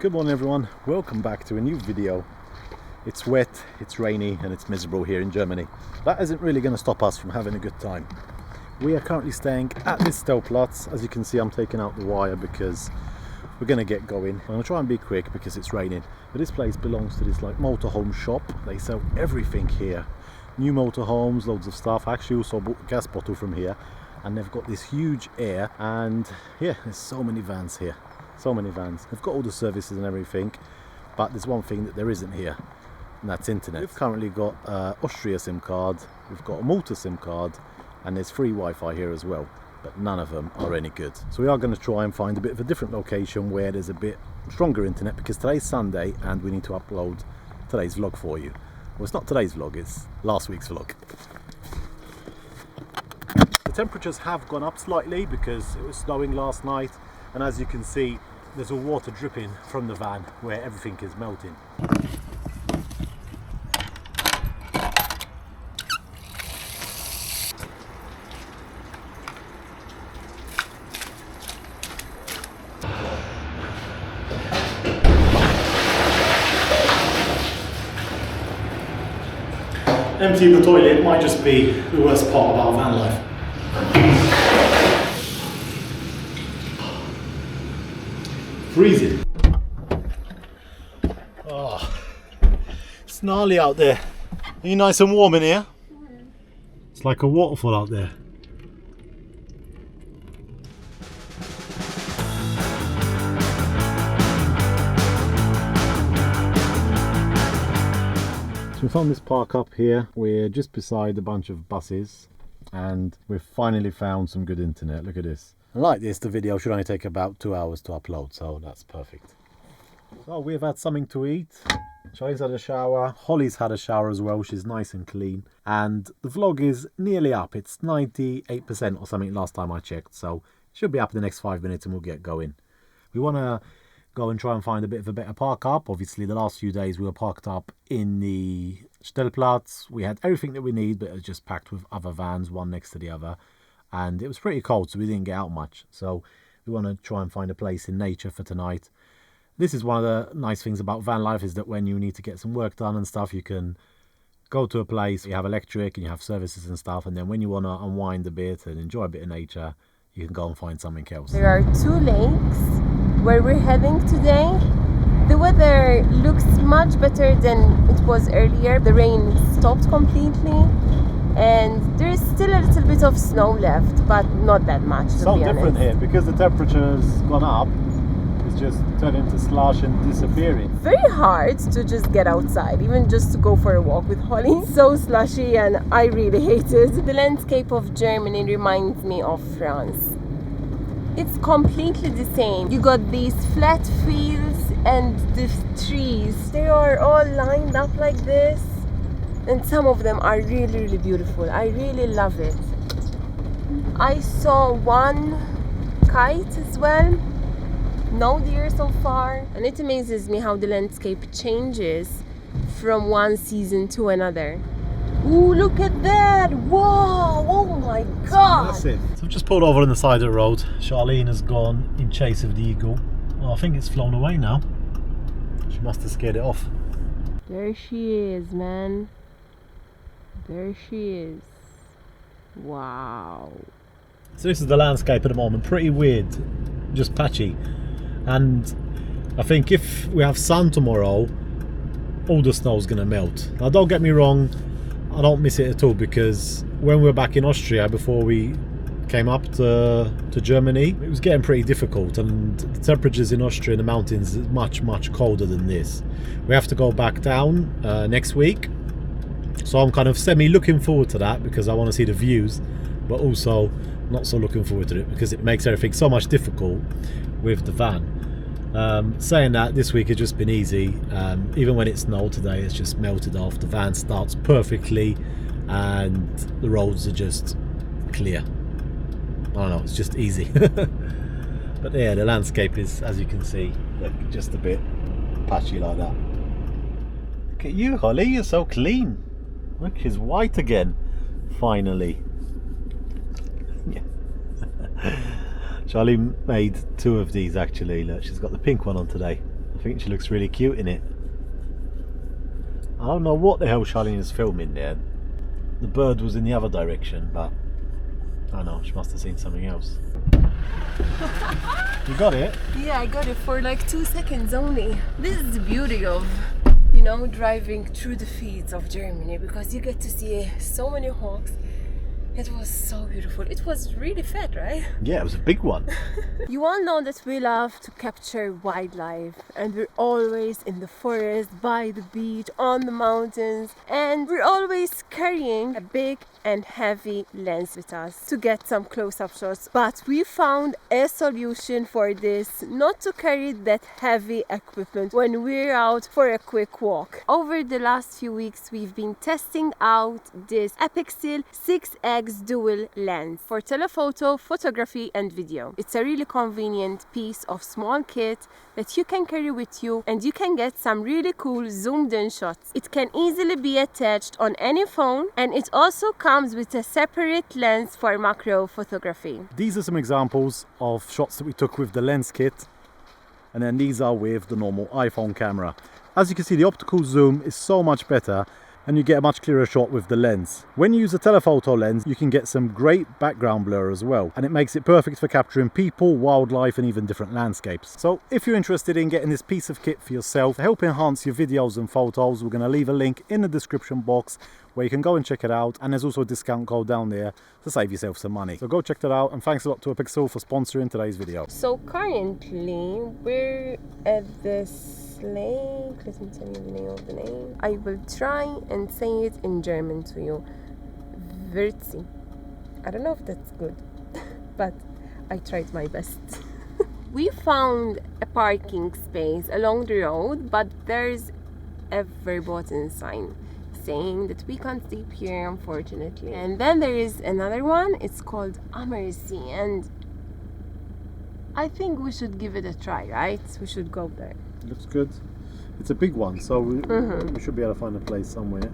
Good morning everyone, welcome back to a new video. It's wet, it's rainy and it's miserable here in Germany. That isn't really going to stop us from having a good time. We are currently staying at this Stellplatz. As you can see, I'm taking out the wire because we're going to get going. I'm going to try and be quick because it's raining. But this place belongs to this motorhome shop. They sell everything here. New motorhomes, loads of stuff. I actually also bought a gas bottle from here. And they've got this huge air, and yeah, there's so many vans here. So many vans. They've got all the services and everything, but there's one thing that there isn't here, and that's internet. We've currently got Austria SIM card, we've got a Malta SIM card, and there's free Wi-Fi here as well, but none of them are any good. So we are going to try and find a bit of a different location where there's a bit stronger internet, because today's Sunday and we need to upload today's vlog for you. Well, it's not today's vlog, it's last week's vlog. The temperatures have gone up slightly because it was snowing last night. And as you can see, there's all water dripping from the van where everything is melting. Emptying the toilet might just be the worst part about van life. Freezing. Oh, it's gnarly out there. Are you nice and warm in here? It's like a waterfall out there. So we found this park up here. We're just beside a bunch of buses and we've finally found some good internet. Look at this. Like this, the video should only take about 2 hours to upload, so that's perfect. So we've had something to eat. Charlie's had a shower. Holly's had a shower as well. She's nice and clean. And the vlog is nearly up. It's 98% or something last time I checked. So it should be up in the next 5 minutes and we'll get going. We want to go and try and find a bit of a better park up. Obviously, the last few days we were parked up in the Stellplatz. We had everything that we need, but it was just packed with other vans, one next to the other. And it was pretty cold, so we didn't get out much. So we want to try and find a place in nature for tonight. This is one of the nice things about van life, is that when you need to get some work done and stuff, you can go to a place, you have electric and you have services and stuff, and then when you want to unwind a bit and enjoy a bit of nature, you can go and find something else. There are 2 lakes where we're heading today. The weather looks much better than it was earlier. The rain stopped completely. And there's still a little bit of snow left, but not that much, to be honest. So different here, because the temperature's gone up, it's just turned into slush and disappearing. Very hard to just get outside, even just to go for a walk with Holly. So slushy, and I really hate it. The landscape of Germany reminds me of France. It's completely the same. You got these flat fields and the trees. They are all lined up like this. And some of them are really, really beautiful. I really love it. I saw one kite as well. No deer so far. And it amazes me how the landscape changes from one season to another. Ooh, look at that! Whoa! Oh my god! Massive. So we've just pulled over on the side of the road. Charlene has gone in chase of the eagle. Well, I think it's flown away now. She must have scared it off. There she is, man. There she is. Wow. So this is the landscape at the moment. Pretty weird, just patchy. And I think if we have sun tomorrow, all the snow's going to melt. Now don't get me wrong, I don't miss it at all, because when we were back in Austria before we came up to Germany, it was getting pretty difficult, and the temperatures in Austria in the mountains is much colder than this. We have to go back down next week. So I'm kind of looking forward to that, because I want to see the views, but also not so looking forward to it because it makes everything so much difficult with the van. Saying that, this week has just been easy. Even when it snowed today, it's just melted off. The van starts perfectly and the roads are just clear. I don't know, it's just easy. But yeah, the landscape is, as you can see, like just a bit patchy like that. Look at you, Holly, you're so clean. Look, she's white again, finally. Yeah. Charlie made 2 of these actually. Look, she's got the pink one on today I think she looks really cute in it. I don't know what the hell Charlene is filming there. The bird was in the other direction, but I don't know, she must have seen something else. You got it? Yeah, I got it for like 2 seconds only. This is the beauty of, driving through the fields of Germany, because you get to see so many hawks. It was so beautiful. It was really fat, right? Yeah, it was a big one. You all know that we love to capture wildlife, and we're always in the forest, by the beach, on the mountains, and we're always carrying a big and heavy lens with us to get some close-up shots. But we found a solution for this, not to carry that heavy equipment when we're out for a quick walk. Over the last few weeks, we've been testing out this Apexel 6x dual lens for telephoto, photography and video. It's a really convenient piece of small kit that you can carry with you, and you can get some really cool zoomed in shots. It can easily be attached on any phone, and it also comes with a separate lens for macro photography. These are some examples of shots that we took with the lens kit, and then these are with the normal iPhone camera. As you can see, the optical zoom is so much better, and you get a much clearer shot with the lens. When you use a telephoto lens, you can get some great background blur as well, and it makes it perfect for capturing people, wildlife and even different landscapes. So if you're interested in getting this piece of kit for yourself to help enhance your videos and photos, we're going to leave a link in the description box where you can go and check it out, and there's also a discount code down there to save yourself some money. So go check that out, and thanks a lot to Apexel for sponsoring today's video. So currently we're at this lake. Let me tell you the name of the name. I will try and say it in German to you. Würzi. I don't know if that's good, but I tried my best. We found a parking space along the road, but there's a verboten sign saying that we can't sleep here, unfortunately. And then there is another one. It's called Ammersee, and I think we should give it a try, right? We should go there. Looks good. It's a big one, so we should be able to find a place somewhere.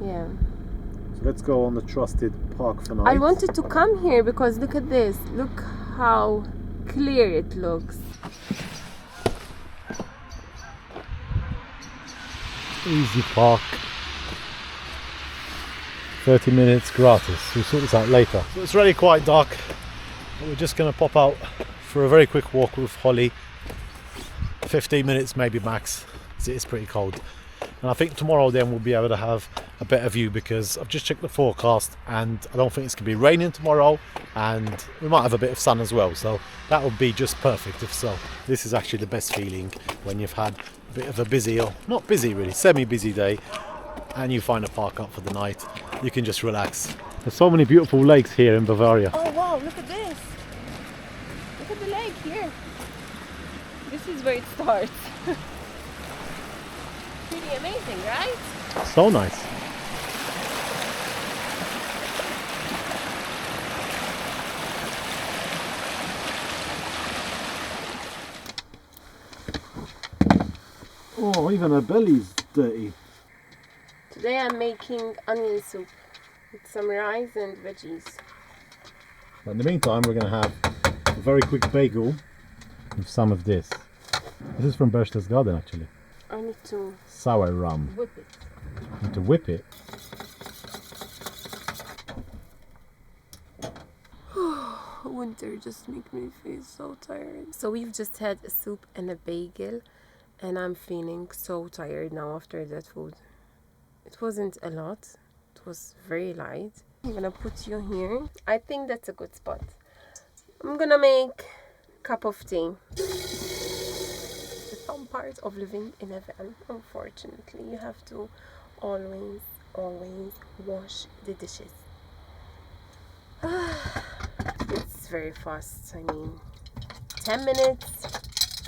Yeah. So let's go on the trusted park for night. I wanted to come here because look at this. Look how clear it looks. Easy park. 30 minutes gratis. We'll sort this out later. So it's really quite dark, but we're just going to pop out for a very quick walk with Holly. 15 minutes maybe max, because it is pretty cold. And I think tomorrow then we'll be able to have a better view, because I've just checked the forecast and I don't think it's going to be raining tomorrow, and we might have a bit of sun as well, so that would be just perfect if so. This is actually the best feeling when you've had a bit of a busy, or not busy really, semi-busy day, and you find a park up for the night. You can just relax. There's so many beautiful lakes here in Bavaria. Oh wow, look at this. Look at the lake here. This is where it starts. Pretty amazing, right? So nice. Oh, even her belly's dirty. Today I'm making onion soup with some rice and veggies. But in the meantime, we're going to have a very quick bagel with some of this. This is from Berchta's garden, actually. I need to Sour rum. whip it. You need to whip it. Winter just makes me feel so tired. So we've just had a soup and a bagel, and I'm feeling so tired now after that food. It wasn't a lot. It was very light. I'm gonna put you here. I think that's a good spot. I'm gonna make a cup of tea. The fun part of living in a van, unfortunately, you have to always wash the dishes. It's very fast. I mean, 10 minutes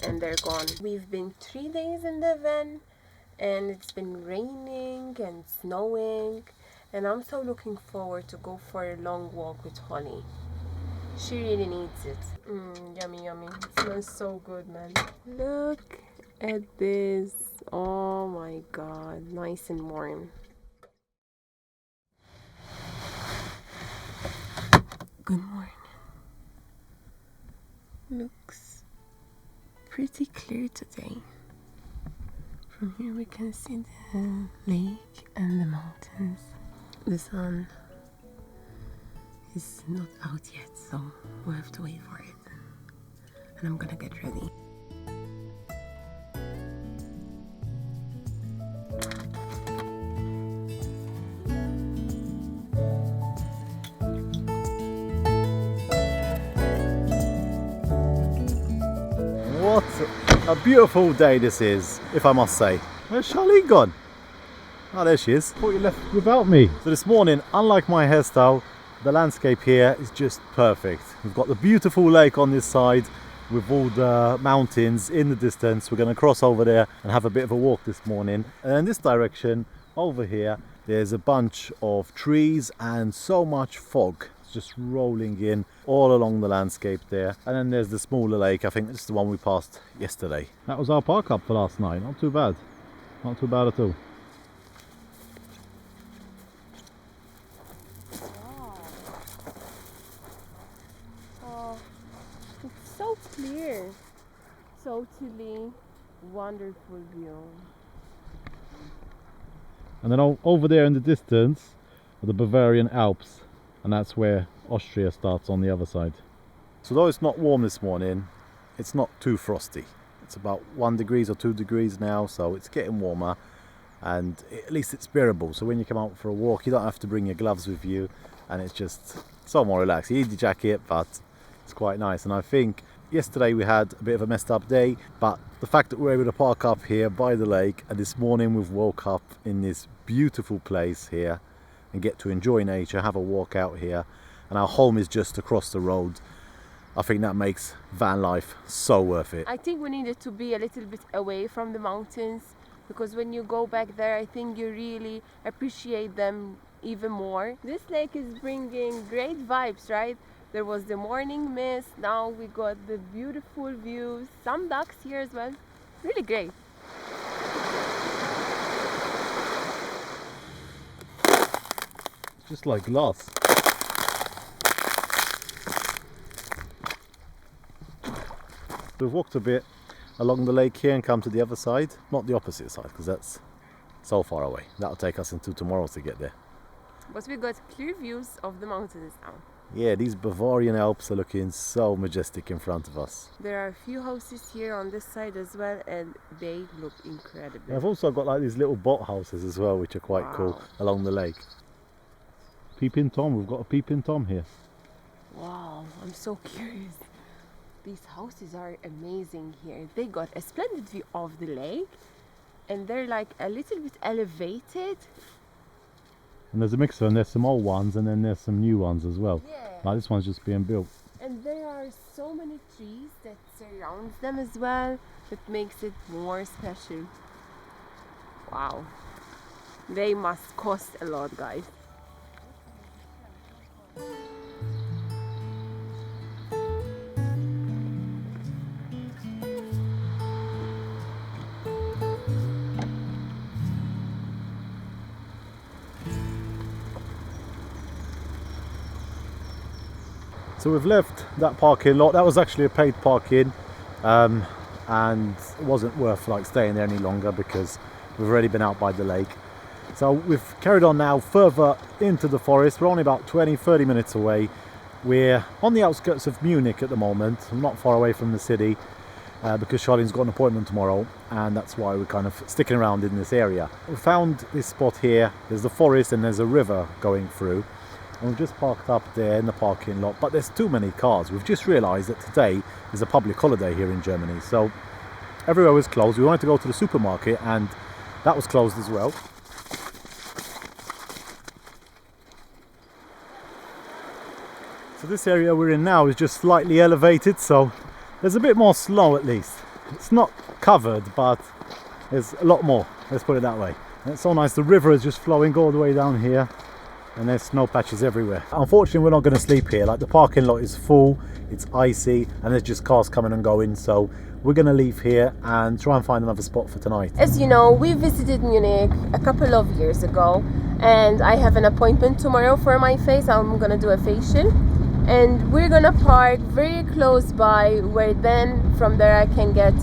and they're gone. We've been 3 days in the van, and it's been raining and snowing, and I'm so looking forward to go for a long walk with Holly. She really needs it. Yummy, yummy. It smells so good, man. Look at this. Oh my god, nice and warm. Good morning. Looks pretty clear today. From here we can see the lake and the mountains. The sun is not out yet, so we'll have to wait for it. And I'm gonna get ready. What a beautiful day this is, if I must say. Where's Charlene gone? Oh, there she is. Thought you left without me. So this morning, unlike my hairstyle, the landscape here is just perfect. We've got the beautiful lake on this side with all the mountains in the distance. We're going to cross over there and have a bit of a walk this morning. And in this direction, over here, there's a bunch of trees and so much fog. It's just rolling in all along the landscape there. And then there's the smaller lake. I think this is the one we passed yesterday. That was our park up for last night. Not too bad. Not too bad at all. So clear, totally wonderful view. And then over there in the distance are the Bavarian Alps, and that's where Austria starts on the other side. So though it's not warm this morning, it's not too frosty. It's about 1 degree or 2 degrees now, so it's getting warmer, and at least it's bearable. So when you come out for a walk, you don't have to bring your gloves with you, and it's just so more relaxed. You need the jacket, but it's quite nice. And I think yesterday we had a bit of a messed up day, but the fact that we're able to park up here by the lake, and this morning we've woke up in this beautiful place here and get to enjoy nature, have a walk out here, and our home is just across the road. I think that makes van life so worth it. I think we needed to be a little bit away from the mountains, because when you go back there, I think you really appreciate them even more. This lake is bringing great vibes, right? There was the morning mist, now we got the beautiful views, some ducks here as well. Really great. It's just like glass. We've walked a bit along the lake here and come to the other side, not the opposite side because that's so far away. That'll take us into tomorrow to get there. But we got clear views of the mountains now. Yeah, these Bavarian Alps are looking so majestic in front of us. There are a few houses here on this side as well, and they look incredible. I've also got like these little boat houses as well, which are quite cool along the lake. Peeping Tom, we've got a Peeping Tom here. Wow, I'm so curious. These houses are amazing here. They got a splendid view of the lake, and they're like a little bit elevated. And there's a mix of them. There's some old ones and then there's some new ones as well. Yeah. Like this one's just being built. And there are so many trees that surrounds them as well. That makes it more special. Wow. They must cost a lot, guys. So we've left that parking lot. That was actually a paid parking, and it wasn't worth like staying there any longer because we've already been out by the lake. So we've carried on now further into the forest. We're only about 20-30 minutes away. We're on the outskirts of Munich at the moment. I'm not far away from the city because Charlene's got an appointment tomorrow, and that's why we're kind of sticking around in this area. We found this spot here. There's the forest and there's a river going through. And we've just parked up there in the parking lot, but there's too many cars. We've just realised that today is a public holiday here in Germany, so everywhere was closed. We wanted to go to the supermarket and that was closed as well. So this area we're in now is just slightly elevated, so there's a bit more snow at least. It's not covered, but there's a lot more, let's put it that way. And it's so nice, the river is just flowing all the way down here. And there's snow patches everywhere. Unfortunately, we're not going to sleep here. Like the parking lot is full, it's icy, and there's just cars coming and going. So we're going to leave here and try and find another spot for tonight. As you know, we visited Munich a couple of years ago, and I have an appointment tomorrow for my face. I'm going to do a facial, and we're going to park very close by, where then from there I can get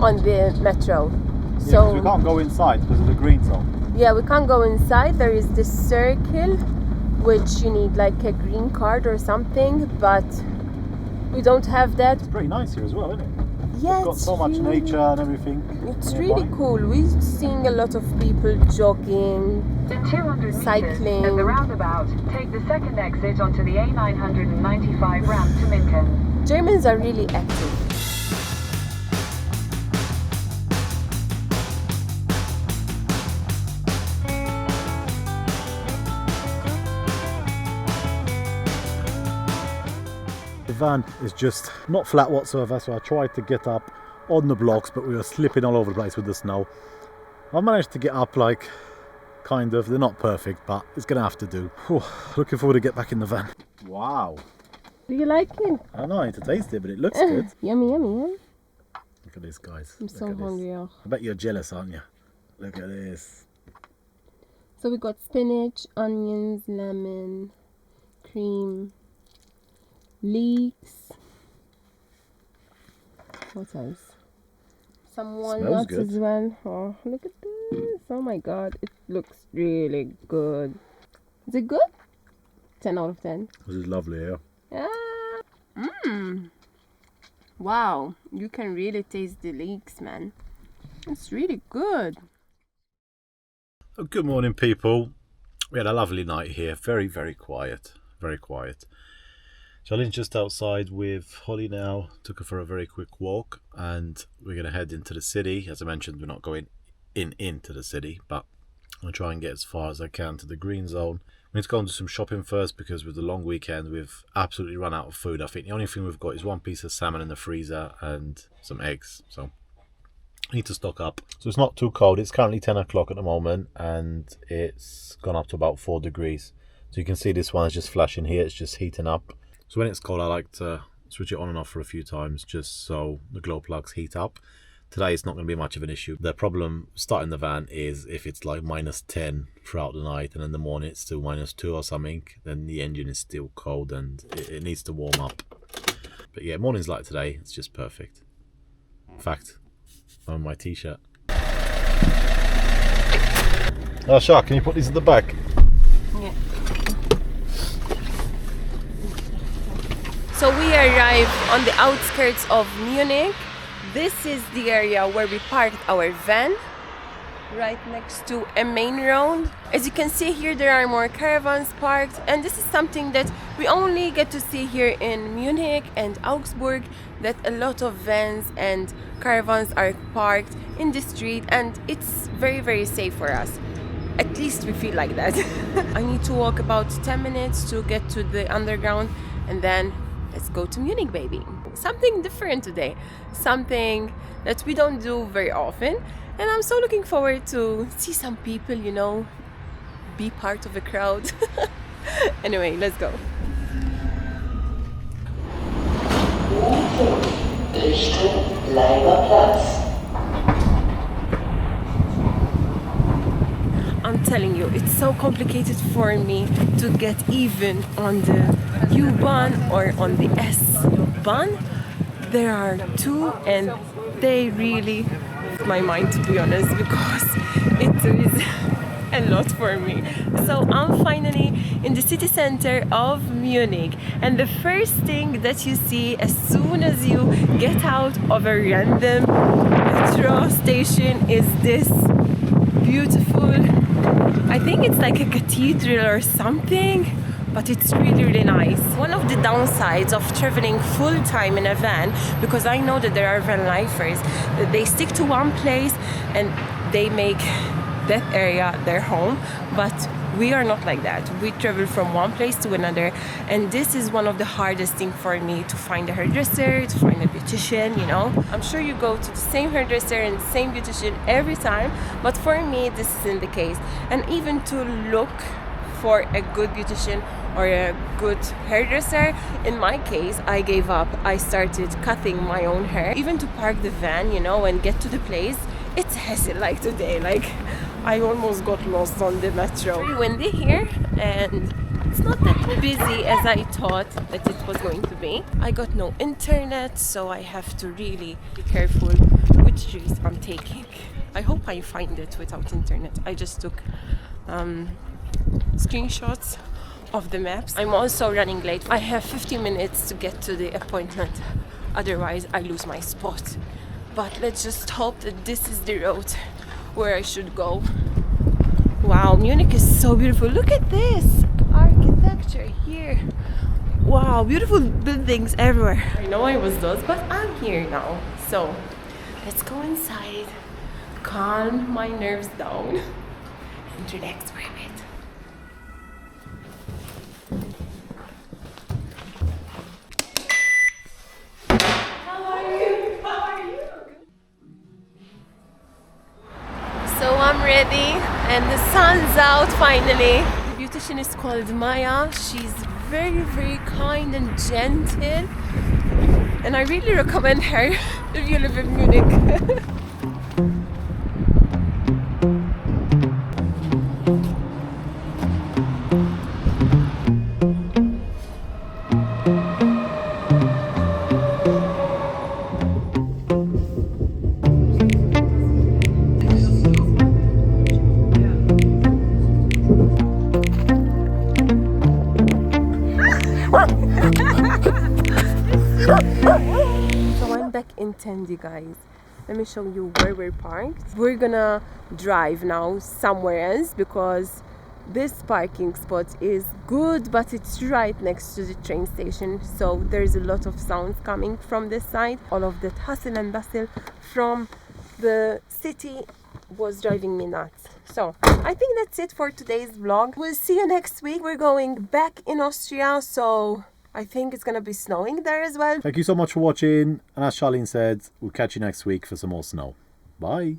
on the metro. So we can't go inside because of the green zone. yeah, we can't go inside. There is this circle which you need like a green card or something, but we don't have that. It's pretty nice here as well, isn't it? Yeah, It's got so much nature and everything. It's nearby. really cool. We're seeing a lot of people jogging, In 200 cycling. meters at the roundabout, take the second exit onto the A995 ramp to Munich. Germans are really active. The van is just not flat whatsoever, so I tried to get up on the blocks, but we were slipping all over the place with the snow. I managed to get up, like, kind of. They're not perfect, but it's gonna have to do. Whew, looking forward to get back in the van. Wow. Do you like it? I don't know, I need to taste it, but it looks good. Yummy, yummy, yeah? Look at this, guys. I'm Look so at this. hungry. Oh. I bet you're jealous, aren't you? Look at this. So we got spinach, onions, lemon, cream, leeks. What else? Some walnuts good. as well. Oh, look at this. Oh my god, it looks really good. Is it good? 10 out of 10. This is lovely, yeah. Yeah. Mmm. Wow, you can really taste the leeks, man. It's really good. Oh, good morning, people. We had a lovely night here. Very, very quiet. Very quiet. Charlene's just outside with Holly now. Took her for a very quick walk, and we're going to head into the city. As I mentioned, we're not going into the city, but I'll try and get as far as I can to the green zone. We need to go and do some shopping first, because with the long weekend we've absolutely run out of food. I think the only thing we've got is one piece of salmon in the freezer and some eggs, so I need to stock up. So it's not too cold. It's currently 10 o'clock at the moment, and it's gone up to about 4 degrees. So you can see this one is just flashing here. It's just heating up. So when it's cold, I like to switch it on and off for a few times, just so the glow plugs heat up. Today it's not going to be much of an issue. The problem starting the van is if it's like -10 throughout the night, and in the morning it's still -2 or something, then the engine is still cold and it needs to warm up. But yeah, mornings like today, it's just perfect. In fact, on my t-shirt. Oh, Shark, can you put these at the back? Yeah. So we arrived on the outskirts of Munich. This is the area where we parked our van, right next to a main road. As you can see here, there are more caravans parked, and this is something that we only get to see here in Munich and Augsburg, that a lot of vans and caravans are parked in the street, and it's very, very safe for us. At least we feel like that. I need to walk about 10 minutes to get to the underground, and then let's go to Munich, baby. Something different today, something that we don't do very often, and I'm so looking forward to see some people, you know, be part of a crowd. Anyway, let's go. Richtung Leiberplatz. I'm telling you, it's so complicated for me to get even on the U-Bahn or on the S-Bahn. There are two, and they really my mind, to be honest, because it is a lot for me. So I'm finally in the city center of Munich, and the first thing that you see as soon as you get out of a random metro station is this beautiful, I think it's like a cathedral or something, but it's really, really nice. One of the downsides of traveling full time in a van, because I know that there are van lifers, that they stick to one place and they make that area their home, but we are not like that. We travel from one place to another, and this is one of the hardest things for me, to find a hairdresser, to find a beautician, you know. I'm sure you go to the same hairdresser and the same beautician every time, but for me this isn't the case. And even to look for a good beautician or a good hairdresser, in my case, I gave up. I started cutting my own hair. Even to park the van, you know, and get to the place, it's a hassle like today. Like, I almost got lost on the metro. It's very windy here, and it's not that busy as I thought that it was going to be. I got no internet, so I have to really be careful which streets I'm taking. I hope I find it without internet. I just took screenshots of the maps. I'm also running late. I have 50 minutes to get to the appointment. Otherwise, I lose my spot. But let's just hope that this is the road where I should go. Wow, Munich is so beautiful. Look at this architecture here. Wow, beautiful buildings everywhere. I know I was lost, but I'm here now. So let's go inside, calm my nerves down, and relax for a bit. So I'm ready and the sun's out finally. The beautician is called Maya. She's very, very kind and gentle. And I really recommend her if you live in Munich. So I'm back in Tendi, guys. Let me show you where we're parked. We're gonna drive now somewhere else because this parking spot is good, but it's right next to the train station. So there's a lot of sounds coming from this side. All of that hustle and bustle from the city was driving me nuts. So I think that's it for today's vlog. We'll see you next week. We're going back in Austria, so I think it's gonna be snowing there as well. Thank you so much for watching, and as Charlene said, we'll catch you next week for some more snow. Bye.